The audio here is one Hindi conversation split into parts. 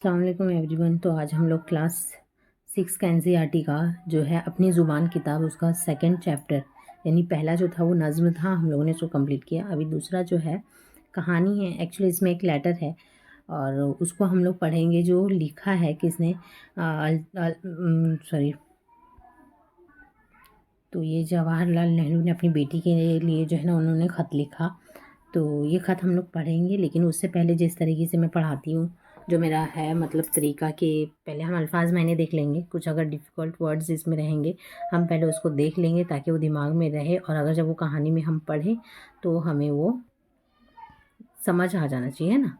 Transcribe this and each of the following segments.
अस्सलाम वालेकुम एवरीवन। तो आज हम लोग क्लास 6 का एनसीईआरटी का जो है अपनी ज़ुबान किताब उसका सेकंड चैप्टर यानी पहला जो था वो नज़्म था, हम लोगों ने उसको कंप्लीट किया। अभी दूसरा जो है कहानी है, एक्चुअली इसमें एक लेटर है और उसको हम लोग पढ़ेंगे। जो लिखा है किसने, सॉरी, तो ये जवाहरलाल नेहरू ने अपनी बेटी के लिए जो है ना उन्होंने ख़त लिखा। तो ये ख़त हम लोग पढ़ेंगे, लेकिन उससे पहले जिस तरीके से मैं पढ़ाती हूँ, जो मेरा है मतलब तरीका, कि पहले हम अल्फाज मायने देख लेंगे, कुछ अगर डिफ़िकल्ट वर्ड्स इसमें रहेंगे हम पहले उसको देख लेंगे ताकि वो दिमाग में रहे, और अगर जब वो कहानी में हम पढ़ें तो हमें वो समझ आ जाना चाहिए, है ना।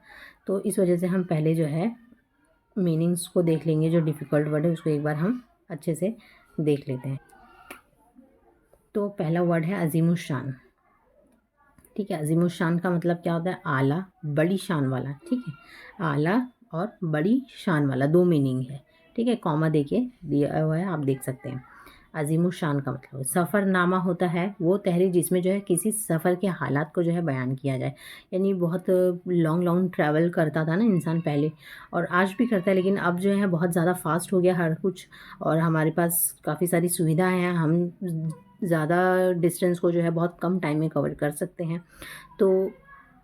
तो इस वजह से हम पहले जो है मीनिंग्स को देख लेंगे, जो डिफ़िकल्ट वर्ड है उसको एक बार हम अच्छे से देख लेते हैं। तो पहला वर्ड है अज़ीमुश्शान। ठीक है, अज़ीमुश्शान का मतलब क्या होता है? आला, बड़ी शान वाला। ठीक है, आला और बड़ी शान वाला, दो मीनिंग है। ठीक है, कॉमा देके दिया हुआ है, आप देख सकते हैं। अज़ीमुश्शान का मतलब सफ़रनामा होता है वो तहरीर जिसमें जो है किसी सफ़र के हालात को जो है बयान किया जाए। यानी बहुत लॉन्ग लॉन्ग ट्रैवल करता था ना इंसान पहले, और आज भी करता है, लेकिन अब जो है बहुत ज़्यादा फास्ट हो गया हर कुछ, और हमारे पास काफ़ी सारी सुविधाएं हैं। हम ज़्यादा डिस्टेंस को जो है बहुत कम टाइम में कवर कर सकते हैं। तो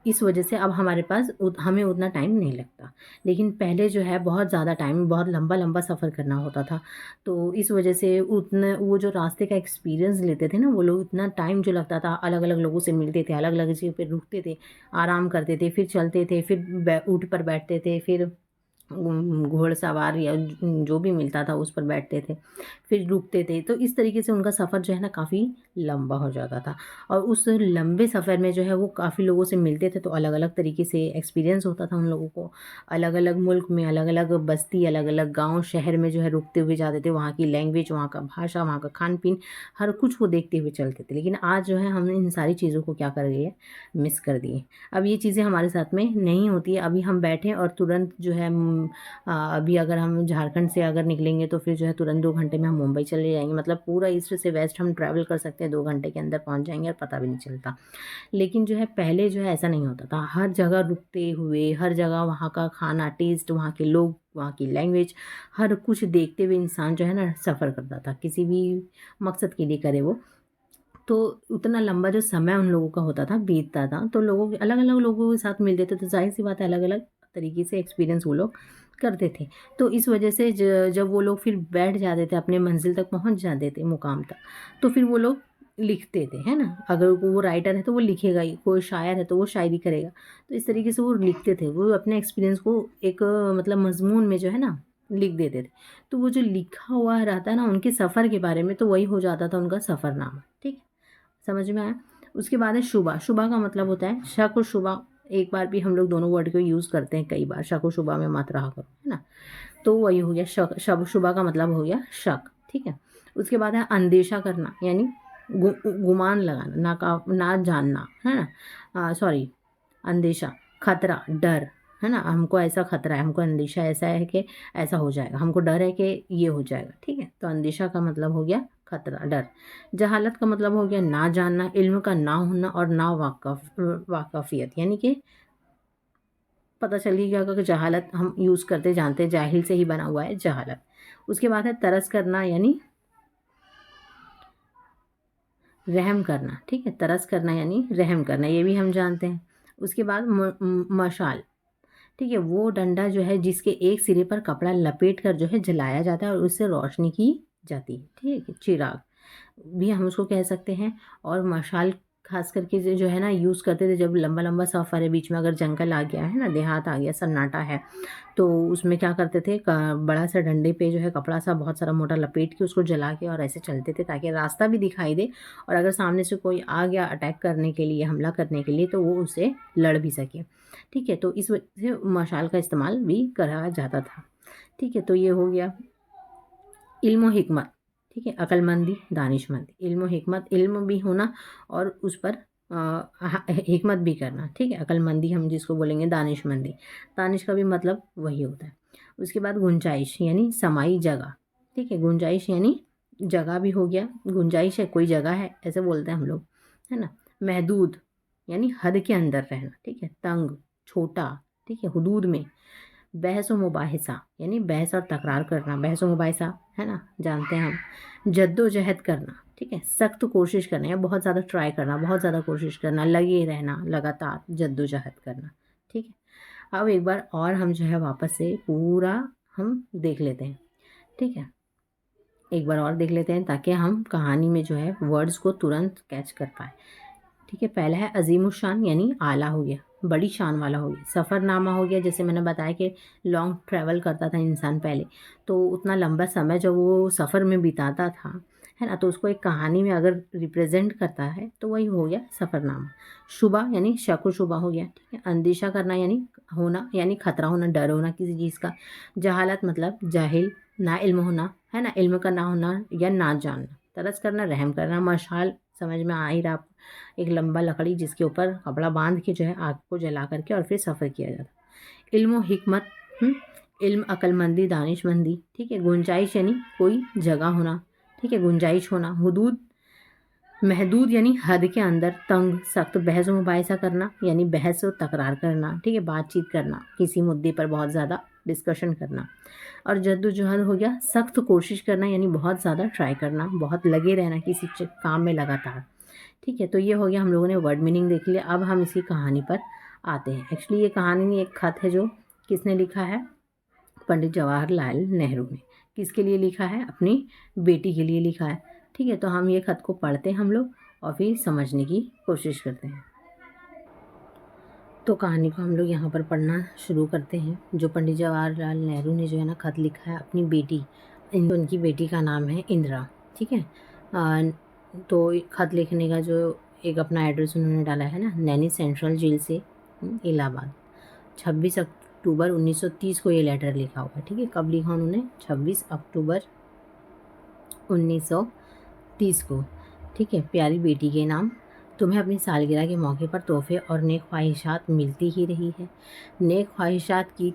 इस वजह से अब हमारे पास हमें उतना टाइम नहीं लगता, लेकिन पहले जो है बहुत ज़्यादा टाइम, बहुत लंबा लंबा सफ़र करना होता था। तो इस वजह से उतना वो जो रास्ते का एक्सपीरियंस लेते थे ना वो लोग, इतना टाइम जो लगता था, अलग अलग लोगों से मिलते थे, अलग अलग जगह पे रुकते थे, आराम करते थे, फिर चलते थे, फिर ऊँट पर बैठते थे, फिर घुड़सवार या जो भी मिलता था उस पर बैठते थे, फिर रुकते थे। तो इस तरीके से उनका सफ़र जो है ना काफ़ी लंबा हो जाता था, और उस लंबे सफ़र में जो है वो काफ़ी लोगों से मिलते थे, तो अलग अलग तरीके से एक्सपीरियंस होता था उन लोगों को। अलग अलग मुल्क में, अलग अलग बस्ती, अलग अलग गांव शहर में जो है रुकते हुए जाते थे। वहाँ की लैंग्वेज, वहाँ का भाषा, वहाँ का खान पीन, हर कुछ वो देखते हुए चलते थे। लेकिन आज जो है हमने इन सारी चीज़ों को क्या कर दिए, मिस कर दिए। अब ये चीज़ें हमारे साथ में नहीं होती है। अभी हम बैठें और तुरंत जो है अभी अगर हम झारखंड से अगर निकलेंगे तो फिर जो है तुरंत 2 घंटे में हम मुंबई चले जाएंगे। मतलब पूरा ईस्ट से वेस्ट हम ट्रैवल कर सकते हैं, 2 घंटे के अंदर पहुंच जाएंगे और पता भी नहीं चलता। लेकिन जो है पहले जो है ऐसा नहीं होता था। हर जगह रुकते हुए, हर जगह वहाँ का खाना टेस्ट, वहाँ के लोग, वहाँ की लैंग्वेज, हर कुछ देखते हुए इंसान जो है ना सफ़र करता था, किसी भी मकसद के लिए करे वो। तो उतना लंबा जो समय उन लोगों का होता था, बीतता था, तो लोगों के अलग अलग लोगों के साथ मिलते थे, तो जाहिर सी बात है अलग अलग तरीके से एक्सपीरियंस वो लोग करते थे। तो इस वजह से जब वो लोग फिर बैठ जाते थे, अपने मंजिल तक पहुंच जाते थे, मुकाम तक, तो फिर वो लोग लिखते थे, है ना। अगर वो राइटर है तो वो लिखेगा ही, कोई शायर है तो वो शायरी करेगा। तो इस तरीके से वो लिखते थे, वो अपने एक्सपीरियंस को एक मतलब मजमून में जो है ना लिख देते थे। तो वो जो लिखा हुआ रहता है ना उनके सफ़र के बारे में, तो वही हो जाता था उनका सफ़रनामा। ठीक है, समझ में आया। उसके बाद है शुबा। शुबा का मतलब होता है शक और शुबा। एक बार भी हम लोग दोनों वर्ड को यूज़ करते हैं कई बार, शक और शुबा में मत रहा करो, है ना। तो वही हो गया शक, शब शुबा का मतलब हो गया शक। ठीक है, उसके बाद है अंदेशा करना, यानी गुमान लगाना, ना जानना, है ना। सॉरी, अंदेशा, खतरा, डर, है ना। हमको ऐसा खतरा है, हमको अंदेशा ऐसा है कि ऐसा हो जाएगा, हमको डर है कि ये हो जाएगा। ठीक है, तो अंदेशा का मतलब हो गया खतरा, डर। जहालत का मतलब हो गया ना जानना, इल्म का ना होना और ना वाकफियत, यानी कि पता चल गया कि जहालत हम यूज़ करते जानते हैं, जाहिल से ही बना हुआ है जहालत। उसके बाद है तरस करना, यानी रहम करना। ठीक है, तरस करना यानी रहम करना, ये भी हम जानते हैं। उसके बाद मशाल। ठीक है, वो डंडा जो है जिसके एक सिरे पर कपड़ा लपेट कर जो है जलाया जाता है और उससे रोशनी की जाती है। ठीक है, चिराग भी हम उसको कह सकते हैं। और मशाल खास करके जो है ना यूज़ करते थे जब लंबा लंबा सफ़र है, बीच में अगर जंगल आ गया है ना, देहात आ गया, सन्नाटा है, तो उसमें क्या करते थे, बड़ा सा डंडे पे जो है कपड़ा सा बहुत सारा मोटा लपेट के उसको जला के और ऐसे चलते थे ताकि रास्ता भी दिखाई दे, और अगर सामने से कोई आ गया अटैक करने के लिए, हमला करने के लिए, तो वो उससे लड़ भी सके। ठीक है, तो इस वजह से मशाल का इस्तेमाल भी करा जाता था। ठीक है, तो ये हो गया इल्म हिकमत। ठीक है, अक्लमंदी, दानिशमंदी, इल्म हिकमत, इल्म भी होना और उस पर हिकमत भी करना। ठीक है, अक्लमंदी हम जिसको बोलेंगे, दानिशमंदी, दानिश का भी मतलब वही होता है। उसके बाद गुंजाइश यानी समाई जगह। ठीक है, गुंजाइश यानी जगह भी हो गया, गुंजाइश है, कोई जगह है, ऐसे बोलते हैं हम लोग, है ना। महदूद यानी हद के अंदर रहना। ठीक है, तंग, छोटा। ठीक है, हुदूद में, बहस व मुबाहिसा यानी बहस और तकरार करना, बहस व मुबाहिसा है ना, जानते हैं हम। जद्दोजहद करना, ठीक है, सख्त कोशिश करना या बहुत ज़्यादा ट्राई करना, बहुत ज़्यादा कोशिश करना, लगे रहना, लगातार जद्दोजहद करना, ठीक है। अब एक बार और हम जो है वापस से पूरा हम देख लेते हैं, ठीक है, एक बार और देख लेते हैं ताकि हम कहानी में जो है वर्ड्स को तुरंत कैच कर पाए, ठीक है। पहला है अजीमुशान यानी आला हो गया, बड़ी शान वाला हो गया। सफ़रनामा हो गया, जैसे मैंने बताया कि लॉन्ग ट्रैवल करता था इंसान पहले, तो उतना लंबा समय जब वो सफ़र में बिताता था, है ना, तो उसको एक कहानी में अगर रिप्रेजेंट करता है तो वही हो गया सफ़रनामा। शुबा यानी शक व शुबा हो गया, ठीक है। अंदेशा करना यानी होना, यानी खतरा होना, डर होना किसी चीज़ का। जहालत मतलब जाहिल, ना इल्म होना, है ना, इल्म का ना होना या ना जानना। तरस करना, रहम करना। मशाल समझ में आ ही रहा, एक लंबा लकड़ी जिसके ऊपर कपड़ा बांध के जो है आग को जला करके और फिर सफ़र किया जाता। इल्म हिकमत, इल्म अक्लमंदी, दानिशमंदी, ठीक है। गुंजाइश यानी कोई जगह होना, ठीक है, गुंजाइश होना। हुदूद महदूद यानी हद के अंदर, तंग सख्त। बहस व मुबाहिसा करना यानी बहस व तकरार करना, ठीक है, बातचीत करना, किसी मुद्दे पर बहुत ज़्यादा डिस्कशन करना। और जद्दोजहद हो गया सख्त कोशिश करना यानी बहुत ज़्यादा ट्राई करना, बहुत लगे रहना किसी काम में लगातार, ठीक है। तो ये हो गया, हम लोगों ने वर्ड मीनिंग देख लिया। अब हम इसकी कहानी पर आते हैं। एक्चुअली ये कहानी एक खत है जो किसने लिखा है, पंडित जवाहरलाल नेहरू ने। किसके लिए लिखा है, अपनी बेटी के लिए लिखा है, ठीक है। तो हम ये खत को पढ़ते हैं हम लोग और फिर समझने की कोशिश करते हैं। तो कहानी को हम लोग यहाँ पर पढ़ना शुरू करते हैं। जो पंडित जवाहरलाल नेहरू ने जो है ना खत लिखा है अपनी बेटी, उनकी बेटी का नाम है इंदिरा, ठीक है। तो खत लिखने का जो एक अपना एड्रेस उन्होंने डाला है ना, नैनी सेंट्रल जेल से इलाहाबाद, 26 अक्टूबर 1930 को ये लेटर लिखा हुआ है, ठीक है। कब लिखा उन्होंने, 26 अक्टूबर 1930 को, ठीक है। प्यारी बेटी के नाम, तुम्हें अपनी सालगिरह के मौके पर तोहफे और नेक ख्वाहिशात मिलती ही रही है। नेक ख्वाहिशात की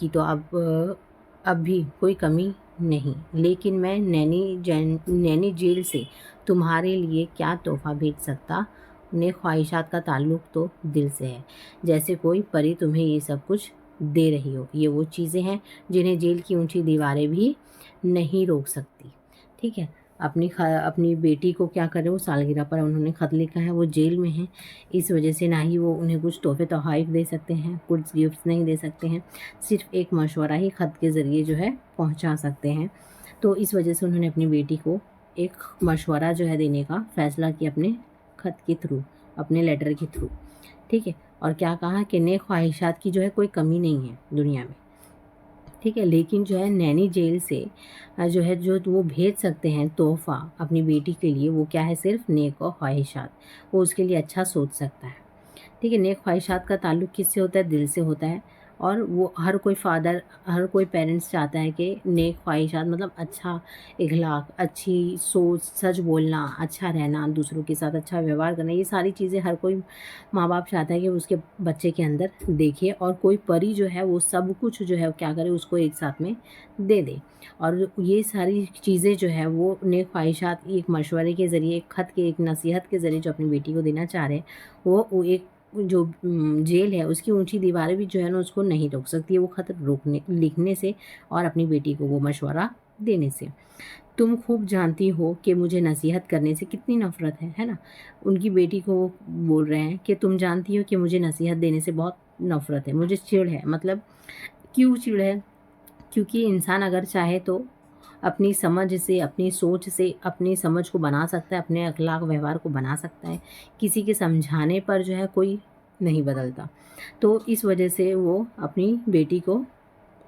तो अब भी कोई कमी नहीं, लेकिन मैं नैनी जेल से तुम्हारे लिए क्या तोहफ़ा भेज सकता। नेक ख्वाहिशात का ताल्लुक़ तो दिल से है, जैसे कोई परी तुम्हें ये सब कुछ दे रही हो। ये वो चीज़ें हैं जिन्हें जेल की ऊंची दीवारें भी नहीं रोक सकती, ठीक है। अपनी बेटी को क्या करें, वो सालगिरह पर उन्होंने ख़त लिखा है, वो जेल में है, इस वजह से ना ही वो उन्हें कुछ तोहफे तोहाइफ दे सकते हैं, कुछ गिफ्ट्स नहीं दे सकते हैं, सिर्फ एक मशवरा ही ख़त के ज़रिए जो है पहुंचा सकते हैं। तो इस वजह से उन्होंने अपनी बेटी को एक मशवरा जो है देने का फ़ैसला किया अपने ख़त के थ्रू, अपने लेटर के थ्रू, ठीक है। और क्या कहा कि नेक ख्वाहिशात की जो है कोई कमी नहीं है दुनिया में, ठीक है, लेकिन जो है नैनी जेल से जो है जो वो भेज सकते हैं तोहफ़ा अपनी बेटी के लिए, वो क्या है, सिर्फ नेक और ख्वाहिशात, वो उसके लिए अच्छा सोच सकता है, ठीक है। नेक ख्वाहिशात का ताल्लुक़ किससे होता है, दिल से होता है। और वो हर कोई पेरेंट्स चाहता है कि नेक ख्वाहिशात मतलब अच्छा इखलाक, अच्छी सोच, सच बोलना, अच्छा रहना, दूसरों के साथ अच्छा व्यवहार करना, ये सारी चीज़ें हर कोई माँ बाप चाहता है कि उसके बच्चे के अंदर देखे। और कोई परी जो है वो सब कुछ जो है क्या करे, उसको एक साथ में दे दे। और ये सारी चीज़ें जो है वो नेक ख्वाहिशात एक मशवरे के ज़रिए, एक ख़त के, एक नसीहत के ज़रिए जो अपनी बेटी को देना चाह रहे हैं, वो एक जो जेल है उसकी ऊंची दीवारें भी जो है ना उसको नहीं रोक सकती है, वो खत लिखने से और अपनी बेटी को वो मशवरा देने से। तुम खूब जानती हो कि मुझे नसीहत करने से कितनी नफ़रत है ना। उनकी बेटी को वो बोल रहे हैं कि तुम जानती हो कि मुझे नसीहत देने से बहुत नफ़रत है, मुझे चिढ़ है। मतलब क्यों चिढ़ है, क्योंकि इंसान अगर चाहे तो अपनी समझ से, अपनी सोच से अपनी समझ को बना सकता है, अपने अखलाक व्यवहार को बना सकता है, किसी के समझाने पर जो है कोई नहीं बदलता। तो इस वजह से वो अपनी बेटी को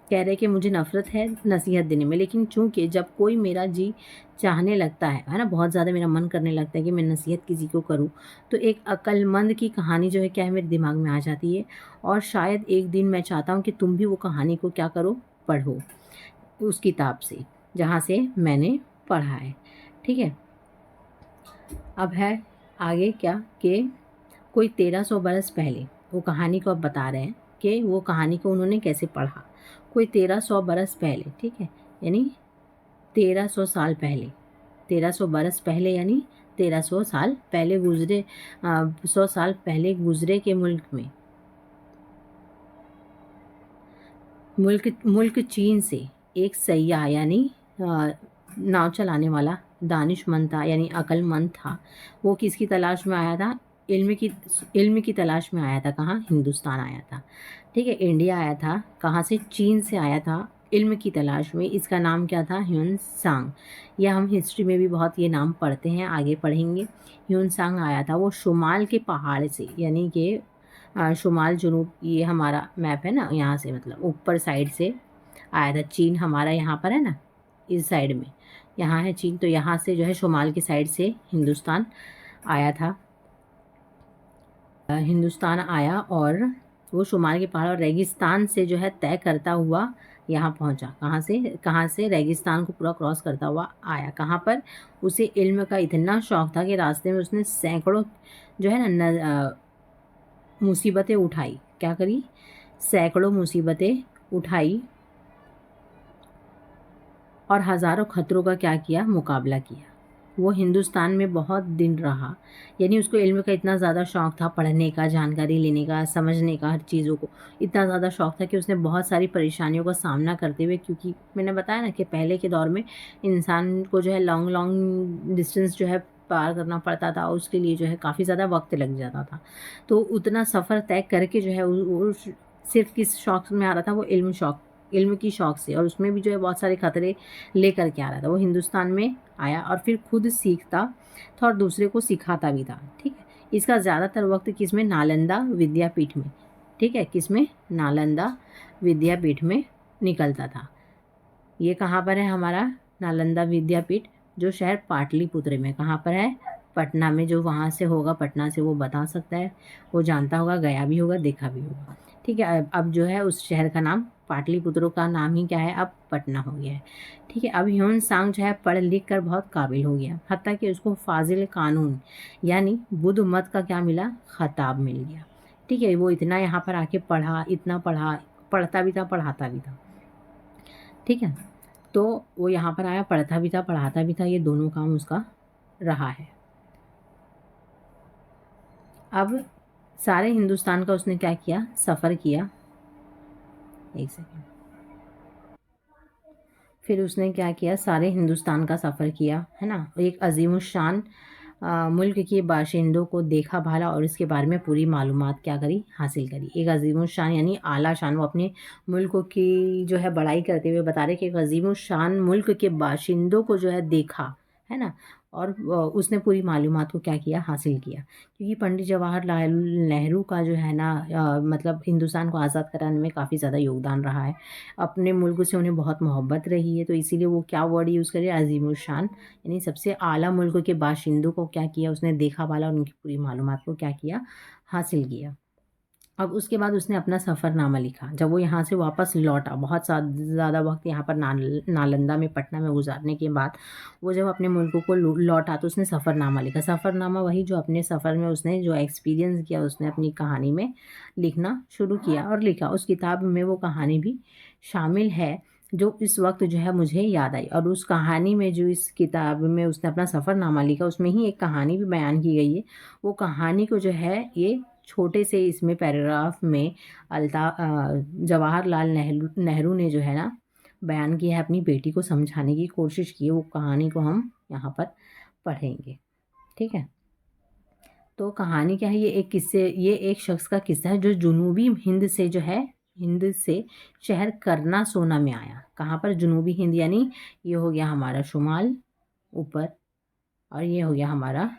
कह रहे कि मुझे नफ़रत है नसीहत देने में, लेकिन चूंकि जब कोई मेरा जी चाहने लगता है ना, बहुत ज़्यादा मेरा मन करने लगता है कि मैं नसीहत किसी को करूं, तो एक अक्लमंद की कहानी जो है क्या है मेरे दिमाग में आ जाती है। और शायद एक दिन मैं चाहता हूं कि तुम भी वो कहानी को क्या करो, पढ़ो उस किताब से जहाँ से मैंने पढ़ा है, ठीक है। अब है आगे क्या कि कोई 1300 बरस पहले, वो कहानी को अब बता रहे हैं कि वो कहानी को उन्होंने कैसे पढ़ा। कोई 1300 बरस पहले, ठीक है, यानी 1300 साल पहले, 1300 बरस पहले यानी 1300 साल पहले गुजरे, 100 साल पहले गुजरे के मुल्क में मुल्क मुल्क चीन से एक सयाह यानी नाव चलाने वाला दानिशमंद था, यानी अक्लमंद था। वो किसकी तलाश में आया था? इल्म की तलाश में आया था। कहाँ? हिंदुस्तान आया था। ठीक है, इंडिया आया था। कहाँ से? चीन से आया था इल्म की तलाश में। इसका नाम क्या था? ह्यून सांग। यह हम हिस्ट्री में भी बहुत ये नाम पढ़ते हैं, आगे पढ़ेंगे। ह्यून सांग आया था। वो शुमाल के पहाड़ से, यानी कि शुमाल जुनूब, ये हमारा मैप है ना, यहाँ से मतलब ऊपर साइड से आया था। चीन हमारा यहाँ पर है ना, इस साइड में यहाँ है चीन, तो यहाँ से जो है शुमाल की साइड से हिंदुस्तान आया था। हिंदुस्तान आया और वो शुमाल के पहाड़ और रेगिस्तान से जो है तय करता हुआ यहाँ पहुँचा। कहाँ से? रेगिस्तान को पूरा क्रॉस करता हुआ आया। कहाँ पर? उसे इल्म का इतना शौक था कि रास्ते में उसने सैकड़ों जो है ना मुसीबतें उठाई। क्या करी? सैकड़ों मुसीबतें उठाई और हज़ारों खतरों का क्या किया? मुकाबला किया। वो हिंदुस्तान में बहुत दिन रहा, यानी उसको इल्म का इतना ज़्यादा शौक़ था, पढ़ने का, जानकारी लेने का, समझने का, हर चीज़ों को इतना ज़्यादा शौक़ था कि उसने बहुत सारी परेशानियों का सामना करते हुए, क्योंकि मैंने बताया ना कि पहले के दौर में इंसान को जो है लॉन्ग लॉन्ग डिस्टेंस जो है पार करना पड़ता था, उसके लिए जो है काफ़ी ज़्यादा वक्त लग जाता था। तो उतना सफ़र तय करके जो है वो सिर्फ किस शौक़ में आ रहा था? वो इल्म की शौक़ से, और उसमें भी जो है बहुत सारे खतरे लेकर के आ रहा था। वो हिंदुस्तान में आया और फिर खुद सीखता था और दूसरे को सिखाता भी था। ठीक है, इसका ज़्यादातर वक्त किस में? नालंदा विद्यापीठ में। ठीक है, किस में? नालंदा विद्यापीठ में निकलता था। ये कहाँ पर है हमारा नालंदा विद्यापीठ? जो शहर पाटलिपुत्र में। कहाँ पर है? पटना में। जो वहाँ से होगा पटना से वो बता सकता है, वो जानता होगा, गया भी होगा, देखा भी होगा। ठीक है, अब जो है उस शहर का नाम, पाटलिपुत्र का नाम ही क्या है? अब पटना हो गया है। ठीक है, अब ह्यून सांग जो है पढ़ लिख कर बहुत काबिल हो गया, हत्ता कि उसको फाजिल कानून यानी बुद्ध मत का क्या मिला? खताब मिल गया। ठीक है, वो इतना यहाँ पर आके पढ़ा, इतना पढ़ा, पढ़ता भी था, पढ़ाता भी था। ठीक है, तो वो यहाँ पर आया, पढ़ता भी था, पढ़ाता भी था, ये दोनों काम उसका रहा है। अब सारे हिंदुस्तान का उसने क्या किया? सफ़र किया। एक सेकेंड। फिर उसने क्या किया? सारे हिंदुस्तान का सफ़र किया, है ना। एक अजीमुशान मुल्क के बाशिंदों को देखा भाला और इसके बारे में पूरी मालूमात क्या करी? हासिल करी। एक अजीमुशान यानी आला शान, वो अपने मुल्क की जो है बड़ाई करते हुए बता रहे कि एक अजीमुशान मुल्क के बाशिंदों को जो है देखा, है ना, और उसने पूरी मालूमात को क्या किया? हासिल किया। क्योंकि पंडित जवाहरलाल नेहरू का जो है ना मतलब हिंदुस्तान को आज़ाद कराने में काफ़ी ज़्यादा योगदान रहा है। अपने मुल्क से उन्हें बहुत मोहब्बत रही है, तो इसीलिए वो क्या वर्ड यूज़ करे? अज़ीमुशान, यानी सबसे आला मुल्क के बाशिंदों को क्या किया? उसने देखा भाला और उनकी पूरी मालूमात को क्या किया? हासिल किया। अब उसके बाद उसने अपना सफ़रनामा लिखा। जब वो यहाँ से वापस लौटा, बहुत ज़्यादा वक्त यहाँ पर नालंदा में, पटना में गुजारने के बाद वो जब अपने मुल्क को लौटा तो उसने सफ़रनामा लिखा। सफ़रनामा वही जो अपने सफ़र में उसने जो एक्सपीरियंस किया, उसने अपनी कहानी में लिखना शुरू किया और लिखा। उस किताब में वो कहानी भी शामिल है जो इस वक्त जो है मुझे याद आई। और उस कहानी में, जो इस किताब में उसने अपना सफ़रनामा लिखा, उसमें ही एक कहानी भी बयान की गई है। वो कहानी को जो है ये छोटे से इसमें पैराग्राफ में जवाहरलाल नेहरू ने जो है ना बयान किया है, अपनी बेटी को समझाने की कोशिश की है। वो कहानी को हम यहाँ पर पढ़ेंगे। ठीक है, तो कहानी क्या है? ये एक शख्स का किस्सा है जो जुनूबी हिंद से जो है, हिंद से शहर करना सोना में आया। कहाँ पर? जुनूबी हिंद, यानी ये हो गया हमारा शुमाल ऊपर और ये हो गया हमारा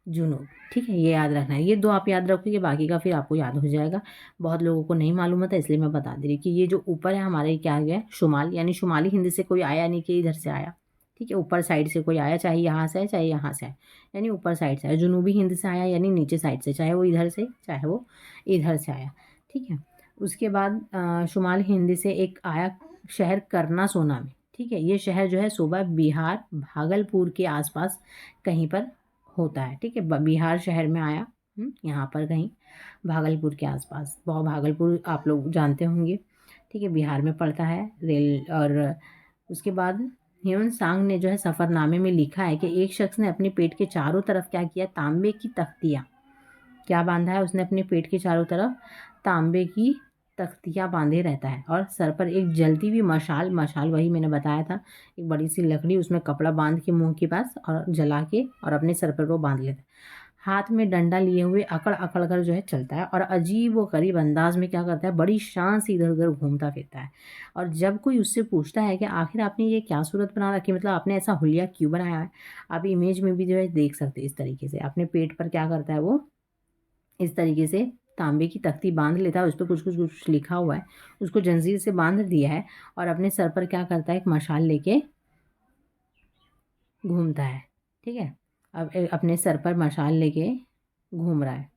जुनूब। ठीक है, ये याद रखना है। ये दो आप याद रखोगे, बाकी का फिर आपको याद हो जाएगा। बहुत लोगों को नहीं मालूम होता, इसलिए मैं बता दे रही कि ये जो ऊपर है हमारा, ये क्या आ गया? शुमाल, यानी शुमाली हिंद से कोई आया नहीं कि इधर से आया। ठीक है, ऊपर साइड से कोई आया, चाहे यहाँ से आए चाहे यहाँ से आए, यानी ऊपर साइड से आया। जुनूबी हिंद से आया यानी नीचे साइड से, चाहे वो इधर से चाहे वो इधर से आया। ठीक है, उसके बाद शुमाल हिंद से एक आया शहर करना सोना में। ठीक है, ये शहर जो है सूबा बिहार भागलपुर के आसपास कहीं पर होता है। ठीक है, बिहार शहर में आया, यहाँ पर कहीं भागलपुर के आसपास। बहुत भागलपुर आप लोग जानते होंगे। ठीक है, बिहार में पड़ता है रेल। और उसके बाद ह्यून सांग ने जो है सफ़रनामे में लिखा है कि एक शख्स ने अपने पेट के चारों तरफ क्या किया? तांबे की तख्तियाँ। क्या बांधा है उसने अपने पेट के चारों तरफ? तांबे की तख्तियाँ बांधे रहता है और सर पर एक जलती हुई मशाल, मशाल वही मैंने बताया था, एक बड़ी सी लकड़ी, उसमें कपड़ा बांध के मुंह के पास और जला के और अपने सर पर वो बांध लेता है। हाथ में डंडा लिए हुए अकड़ अकड़ कर जो है चलता है और अजीब व गरीब अंदाज में क्या करता है, बड़ी शान से इधर उधर घूमता फिरता है। और जब कोई उससे पूछता है कि आखिर आपने ये क्या सूरत बना रखी, मतलब आपने ऐसा हुलिया क्यों बनाया है, आप इमेज में भी जो है देख सकते हैं इस तरीके से। अपने पेट पर क्या करता है वो, इस तरीके से तांबे की तख्ती बांध लेता है, उस पर कुछ कुछ कुछ लिखा हुआ है, उसको जंजीर से बांध दिया है और अपने सर पर क्या करता है, एक मशाल लेके घूमता है। ठीक है, अब अपने सर पर मशाल लेके घूम रहा है।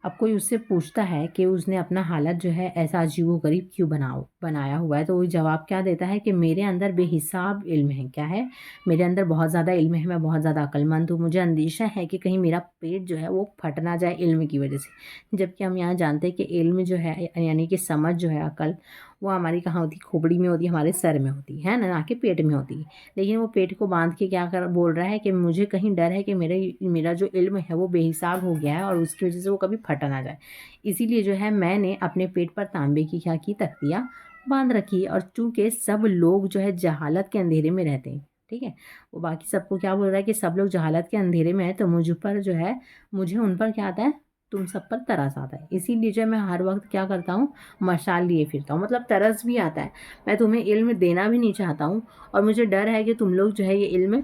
अब कोई उससे पूछता है कि उसने अपना हालत जो है ऐसा अजीबोगरीब क्यों बनाया हुआ है, तो वो जवाब क्या देता है कि मेरे अंदर बेहिसाब इल्म है। क्या है, मेरे अंदर बहुत ज़्यादा इल्म है, मैं बहुत ज़्यादा अक्लमंद हूँ, मुझे अंदेशा है कि कहीं मेरा पेट जो है वो फट ना जाए इल्म की वजह से। जबकि हम यहाँ जानते हैं कि इल्म जो है यानी कि समझ जो है, अकल, वो हमारी कहाँ होती, खोपड़ी में होती है, हमारे सर में होती है ना कि पेट में होती है। लेकिन वो पेट को बांध के क्या कर बोल रहा है कि मुझे कहीं डर है कि मेरा जो इल्म है वो बेहिसाब हो गया है और उसकी वजह से वो कभी फटा ना जाए। इसीलिए जो है मैंने अपने पेट पर तांबे की क्या की, तख्तियाँ बांध रखी है। और चूंकि सब लोग जो है जहालत के अंधेरे में रहते हैं, ठीक है, वो बाकी सबको क्या बोल रहा है कि सब लोग जहालत के अंधेरे में है, तो मुझ पर जो है, मुझे उन पर क्या आता है, तुम सब पर तरस आता है। इसीलिए जो है मैं हर वक्त क्या करता हूँ, मशाल लिए फिरता हूँ, मतलब तरस भी आता है। मैं तुम्हें इल्म देना भी नहीं चाहता हूँ और मुझे डर है कि तुम लोग जो है ये इल्म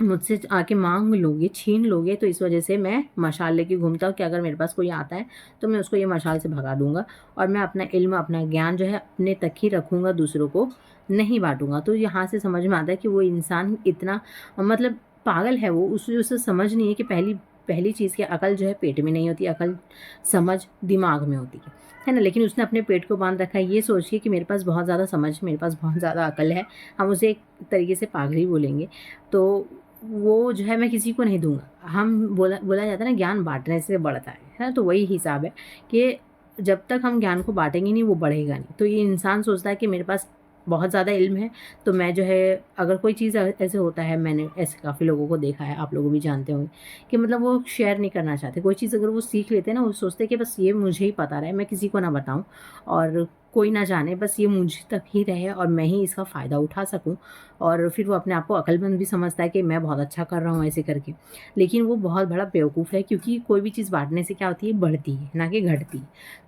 मुझसे आके मांग लोगे, छीन लोगे, तो इस वजह से मैं मशाल लेके घूमता हूँ कि अगर मेरे पास कोई आता है तो मैं उसको ये मशाल से भगा दूंगा और मैं अपना इल्म, अपना ज्ञान जो है अपने तक ही रखूँगा, दूसरों को नहीं बांटूंगा। तो यहाँ से समझ में आता है कि वो इंसान इतना मतलब पागल है, वो उसे समझ नहीं है कि पहली पहली चीज़ की अकल जो है पेट में नहीं होती, अकल समझ दिमाग में होती है ना। लेकिन उसने अपने पेट को बांध रखा है ये सोच के कि मेरे पास बहुत ज़्यादा समझ, मेरे पास बहुत ज़्यादा अकल है, हम उसे एक तरीके से पागल ही बोलेंगे। तो वो जो है मैं किसी को नहीं दूंगा। हम बोला बोला जाता है ना, ज्ञान बांटने से बढ़ता है ना, तो वही हिसाब है कि जब तक हम ज्ञान को बांटेंगे नहीं वो बढ़ेगा नहीं। तो ये इंसान सोचता है कि मेरे पास बहुत ज़्यादा इल्म है, तो मैं जो है, अगर कोई चीज़ ऐसे होता है, मैंने ऐसे काफ़ी लोगों को देखा है, आप लोग भी जानते होंगे कि मतलब वो शेयर नहीं करना चाहते। कोई चीज़ अगर वो सीख लेते हैं ना, वो सोचते हैं कि बस ये मुझे ही पता रहे, मैं किसी को ना बताऊं और कोई ना जाने, बस ये मुझे तक ही रहे और मैं ही इसका फ़ायदा उठा सकूं। और फिर वो अपने आप को अक्लमंद भी समझता है कि मैं बहुत अच्छा कर रहा हूँ ऐसे करके। लेकिन वो बहुत बड़ा बेवकूफ़ है, क्योंकि कोई भी चीज़ बांटने से क्या होती है, बढ़ती है ना कि घटती है।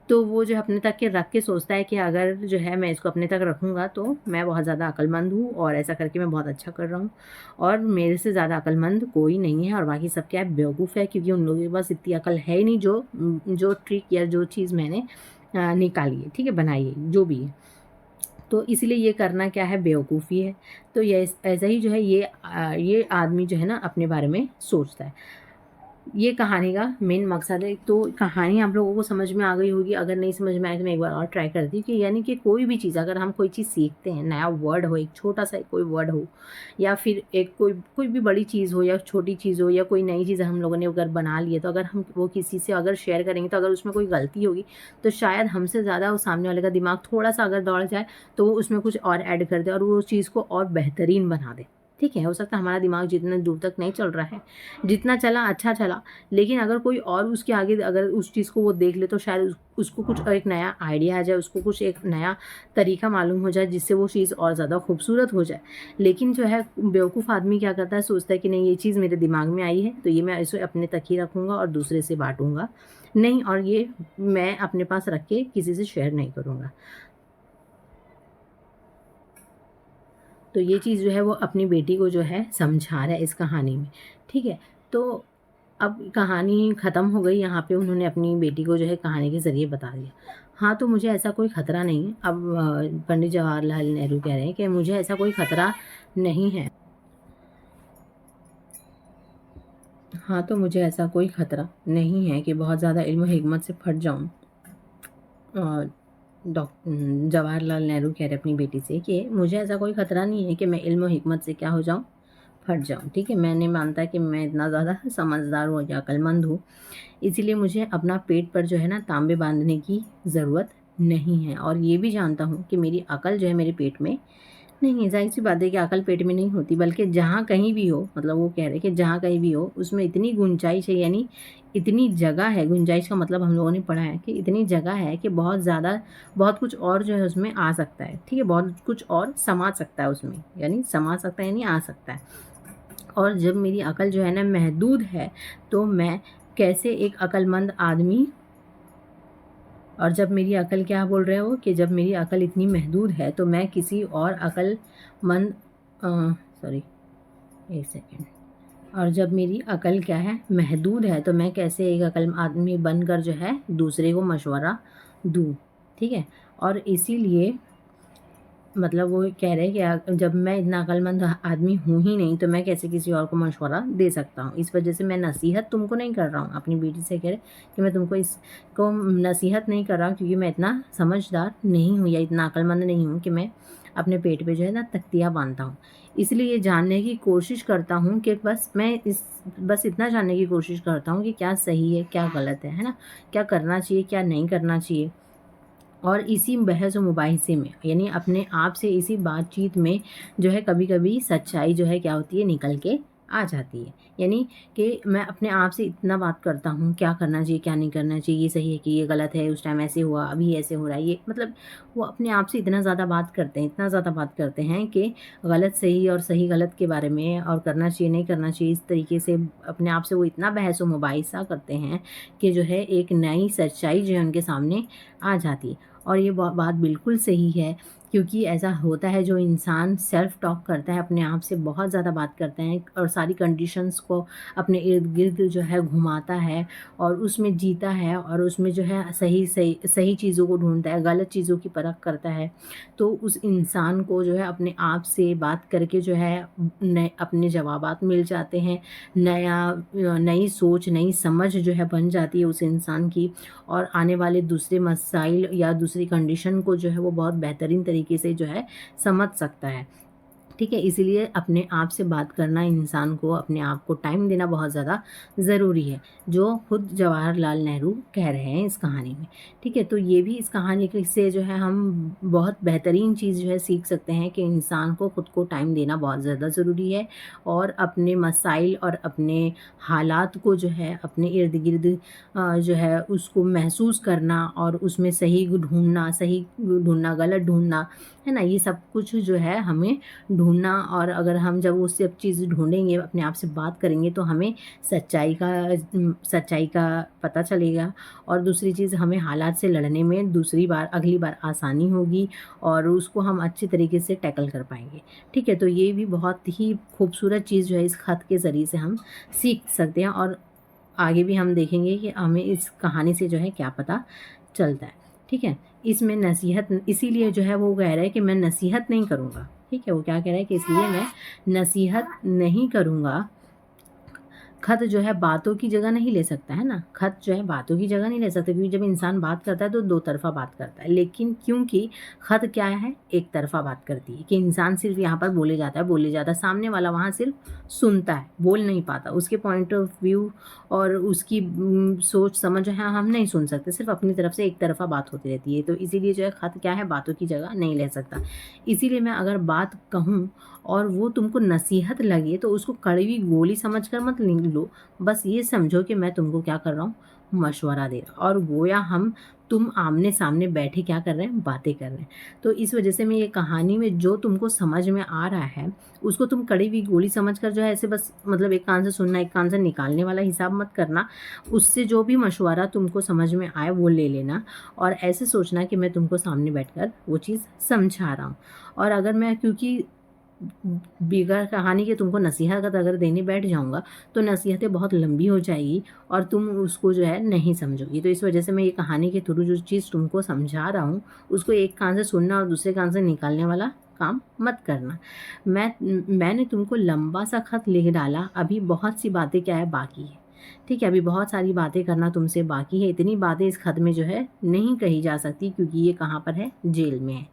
तो वो जो है अपने तक के रख के सोचता है कि अगर जो है मैं इसको अपने तक रखूँगा तो मैं बहुत ज़्यादा अक्लमंद हूँ और ऐसा करके मैं बहुत अच्छा कर रहा हूँ और मेरे से ज़्यादा अक्लमंद कोई नहीं है और बाकी सब क्या है, बेवकूफ़ है, क्योंकि उन लोगों के पास इतनी अकल है ही नहीं जो जो ट्रिक या जो चीज़ मैंने निकाली है, ठीक है, बनाई है, जो भी है। तो इसलिए ये करना क्या है, बेवकूफ़ी है। तो ये ऐसा ही जो है ये आदमी जो है ना अपने बारे में सोचता है। ये कहानी का मेन मकसद है। तो कहानी आप लोगों को समझ में आ गई होगी, अगर नहीं समझ में आए तो मैं एक बार और ट्राई करती हूँ कि यानी कि कोई भी चीज़, अगर हम कोई चीज़ सीखते हैं, नया वर्ड हो, एक छोटा सा कोई वर्ड हो या फिर एक कोई भी बड़ी चीज़ हो या छोटी चीज़ हो या कोई नई चीज़ हम लोगों ने अगर बना ली है, तो अगर हम वो किसी से अगर शेयर करेंगे तो अगर उसमें कोई गलती होगी तो शायद हमसे ज़्यादा उस सामने वाले का दिमाग थोड़ा सा अगर दौड़ जाए तो वो उसमें कुछ और ऐड कर दे और वो चीज़ को और बेहतरीन बना दे। ठीक है, हो सकता है हमारा दिमाग जितने दूर तक नहीं चल रहा है, जितना चला अच्छा चला, लेकिन अगर कोई और उसके आगे अगर उस चीज़ को वो देख ले तो शायद उसको कुछ एक नया आइडिया आ जाए, उसको कुछ एक नया तरीका मालूम हो जाए जिससे वो चीज़ और ज़्यादा खूबसूरत हो जाए। लेकिन जो है बेवकूफ़ आदमी क्या करता है, सोचता है कि नहीं ये चीज़ मेरे दिमाग में आई है तो ये मैं इसे अपने तक ही रखूँगा और दूसरे से बांटूँगा नहीं, और ये मैं अपने पास रख के किसी से शेयर नहीं करूँगा। तो ये चीज़ जो है वो अपनी बेटी को जो है समझा रहा है इस कहानी में। ठीक है, तो अब कहानी ख़त्म हो गई, यहाँ पे उन्होंने अपनी बेटी को जो है कहानी के ज़रिए बता दिया। हाँ, तो मुझे ऐसा कोई ख़तरा नहीं है। अब पंडित जवाहरलाल नेहरू कह रहे हैं कि मुझे ऐसा कोई ख़तरा नहीं है। हाँ, तो मुझे ऐसा कोई ख़तरा नहीं है कि बहुत ज़्यादा इल्म हिकमत से फट जाऊँ। जवाहरलाल नेहरू कह रहे अपनी बेटी से कि मुझे ऐसा कोई ख़तरा नहीं है कि मैं इल्म और हिकमत से क्या हो जाऊँ, फट जाऊँ। ठीक है, मैं नहीं मानता कि मैं इतना ज़्यादा समझदार हूँ या अक्लमंद हूँ, इसीलिए मुझे अपना पेट पर जो है ना तांबे बांधने की ज़रूरत नहीं है। और ये भी जानता हूँ कि मेरी अकल जो है मेरे पेट में नहीं, ज़ाहिर-सी बात है कि अकल पेट में नहीं होती, बल्कि जहाँ कहीं भी हो, मतलब वो कह रहे हैं कि जहाँ कहीं भी हो उसमें इतनी गुंजाइश है, यानी इतनी जगह है। गुंजाइश का मतलब हम लोगों ने पढ़ा है कि इतनी जगह है कि बहुत ज़्यादा, बहुत कुछ और जो है उसमें आ सकता है, ठीक है? बहुत कुछ और समा सकता है उसमें, यानी समा सकता है यानी आ सकता है। और जब मेरी अकल जो है ना महदूद है, तो मैं कैसे एक अक्लमंद आदमी, और जब मेरी अकल, क्या बोल रहे हो कि जब मेरी अकल इतनी महदूद है तो मैं किसी और अक्लमंद, सॉरी, एक सेकेंड, और जब मेरी अकल क्या है महदूद है तो मैं कैसे एक अकल आदमी बनकर जो है दूसरे को मशवरा दूँ, ठीक है? और इसीलिए मतलब वो कह रहे हैं कि जब मैं इतना अक्लमंद आदमी हूँ ही नहीं तो मैं कैसे किसी और को मशवरा दे सकता हूँ। इस वजह से मैं नसीहत तुमको नहीं कर रहा हूँ, अपनी बेटी से कह रहे कि मैं तुमको इसको नसीहत नहीं कर रहा हूँ, क्योंकि मैं इतना समझदार नहीं हूँ या इतना अक्लमंद नहीं हूँ कि मैं अपने पेट पे जो है ना तख्तियाँ बांधता हूँ। इसलिए ये जानने की कोशिश करता हूँ कि बस इतना जानने की कोशिश करता हूँ कि क्या सही है, क्या गलत है ना? क्या करना चाहिए, क्या नहीं करना चाहिए। और इसी बहस व मुबाहिसे में, यानी अपने आप से इसी बातचीत में जो है कभी-कभी सच्चाई जो है क्या होती है निकल के आ जाती है। यानी कि मैं अपने आप से इतना बात करता हूँ, क्या करना चाहिए, क्या नहीं करना चाहिए, ये सही है कि ये गलत है, उस टाइम ऐसे हुआ, अभी ऐसे हो रहा है, ये मतलब वो अपने आप से इतना ज़्यादा बात करते हैं, इतना ज़्यादा बात करते हैं कि गलत सही और सही गलत के बारे में, और करना चाहिए, नहीं करना चाहिए, इस तरीके से अपने आप से वो इतना बहस व मुबाहिसा करते हैं कि जो है एक नई सच्चाई जो है उनके सामने आ जाती है। और ये बात बिल्कुल सही है, क्योंकि ऐसा होता है, जो इंसान सेल्फ टॉक करता है, अपने आप से बहुत ज़्यादा बात करता है और सारी कंडीशंस को अपने इर्द-गिर्द जो है घुमाता है और उसमें जीता है, और उसमें जो है सही सही सही चीज़ों को ढूँढता है, गलत चीज़ों की परख करता है। तो उस इंसान को जो है अपने आप से बात करके जो है नए अपने जवाबात मिल जाते हैं, नई सोच, नई समझ जो है बन जाती है उस इंसान की, और आने वाले दूसरे मसाइल या दूसरी कंडीशन को जो है वो बहुत बेहतरीन तरीके से जो है समझ सकता है। ठीक है? इसीलिए अपने आप से बात करना, इंसान को अपने आप को टाइम देना बहुत ज़्यादा ज़रूरी है, जो खुद जवाहरलाल नेहरू कह रहे हैं इस कहानी में। ठीक है? तो ये भी इस कहानी के से जो है हम बहुत बेहतरीन चीज़ जो है सीख सकते हैं कि इंसान को खुद को टाइम देना बहुत ज़्यादा ज़रूरी है, और अपने मसाइल और अपने हालात को जो है अपने इर्द-गिर्द जो है उसको महसूस करना, और उसमें सही ढूँढना, गलत ढूँढना, है ना? ये सब कुछ जो है हमें ढूँढना, और अगर हम जब वो सब चीज़ ढूँढेंगे, अपने आप से बात करेंगे, तो हमें सच्चाई का पता चलेगा, और दूसरी चीज़, हमें हालात से लड़ने में अगली बार आसानी होगी, और उसको हम अच्छे तरीके से टैकल कर पाएँगे। ठीक है? तो ये भी बहुत ही खूबसूरत चीज़ जो है इस ख़त के ज़रिए से हम सीख सकते हैं, और आगे भी हम देखेंगे कि हमें इस कहानी से जो है क्या पता चलता है। ठीक है? इसमें नसीहत, इसीलिए जो है वो कह रहा है कि मैं नसीहत नहीं करूँगा। ठीक है? वो क्या कह रहा है कि इसलिए मैं नसीहत नहीं करूँगा। खत जो है बातों की जगह नहीं ले सकता, है ना? खत जो है बातों की जगह नहीं ले सकता, क्योंकि जब इंसान बात करता है तो दो तरफ़ा बात करता है। लेकिन क्योंकि खत क्या है, एक तरफ़ा बात करती है, कि इंसान सिर्फ़ यहाँ पर बोले जाता है, सामने वाला वहाँ सिर्फ़ सुनता है, बोल नहीं पाता। उसके पॉइंट ऑफ व्यू और उसकी सोच समझ है हम नहीं सुन सकते, सिर्फ़ अपनी तरफ से एक तरफ़ा बात होती रहती है। तो इसीलिए जो है खत क्या है, बातों की जगह नहीं ले सकता। इसीलिए मैं अगर बात कहूँ और वो तुमको नसीहत लगे, तो उसको कड़वी गोली समझकर मत लो। बस ये समझो कि मैं तुमको क्या कर रहा हूँ, मशवरा दे रहा हूँ, और गोया तुम आमने-सामने बैठे क्या कर रहे हैं, बातें कर रहे हैं। तो इस वजह से मैं ये कहानी में जो तुमको समझ में आ रहा है, उसको तुम कड़ी हुई गोली समझकर जो है ऐसे बस, मतलब एक कान से सुनना, एक कान से निकालने वाला हिसाब मत करना। उससे जो भी मशवरा तुमको समझ में आए वो ले लेना, और ऐसे सोचना कि मैं तुमको सामने बैठकर वो चीज़ समझा रहा हूँ। और अगर मैं, क्योंकि बगैर कहानी के तुमको नसीहत अगर देने बैठ जाऊँगा, तो नसीहतें बहुत लंबी हो जाएगी और तुम उसको जो है नहीं समझोगी। तो इस वजह से मैं ये कहानी के थ्रू जो चीज़ तुमको समझा रहा हूँ, उसको एक कान से सुनना और दूसरे कान से निकालने वाला काम मत करना। मैंने तुमको लंबा-सा खत लिख डाला, अभी बहुत सी बातें क्या है, बाकी है। ठीक है? अभी बहुत सारी बातें करना तुमसे बाकी है। इतनी बातें इस खत में जो है नहीं कही जा सकती, क्योंकि ये कहाँ पर है, जेल में है।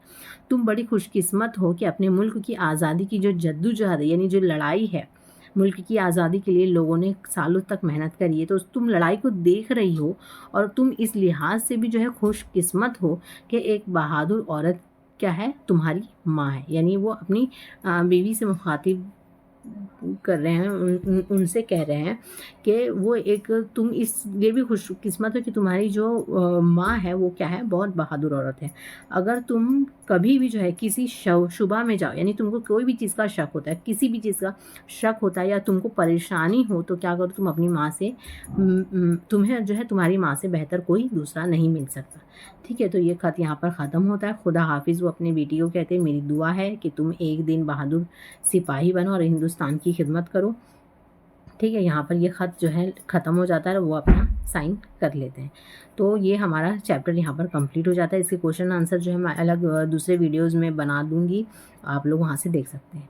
तुम बड़ी खुशकिस्मत हो कि अपने मुल्क की आज़ादी की जो जद्दोजहद है, यानी जो लड़ाई है, मुल्क की आज़ादी के लिए लोगों ने सालों तक मेहनत करी है, तो तुम लड़ाई को देख रही हो, और तुम इस लिहाज से भी जो है खुशकिस्मत हो कि एक बहादुर औरत क्या है, तुम्हारी माँ है। यानी वो अपनी बीवी से मुखातिब कर रहे हैं, उनसे कह रहे हैं कि वो एक तुम इसलिए भी खुशकिस्मत हो कि तुम्हारी जो माँ है वो क्या है, बहुत बहादुर औरत है। अगर तुम कभी भी जो है किसी शुबा में जाओ, यानी तुमको कोई भी चीज़ का शक होता है, किसी भी चीज़ का शक होता है या तुमको परेशानी हो, तो क्या करो, तुम अपनी माँ से तुम्हें जो है तुम्हारी माँ से बेहतर कोई दूसरा नहीं मिल सकता। ठीक है, तो ये ख़त यहाँ पर ख़त्म होता है। खुदा हाफिज़ वो अपने बेटी को कहते हैं, मेरी दुआ है कि तुम एक दिन बहादुर सिपाही बनो और हिंदुस्तान की खिदमत करो। ठीक है, यहाँ पर ये ख़त जो है ख़त्म हो जाता है, वो अपना साइन कर लेते हैं। तो ये हमारा चैप्टर यहाँ पर कंप्लीट हो जाता है। इसके क्वेश्चन आंसर जो है मैं अलग दूसरे वीडियोज़ में बना दूँगी, आप लोग वहाँ से देख सकते हैं।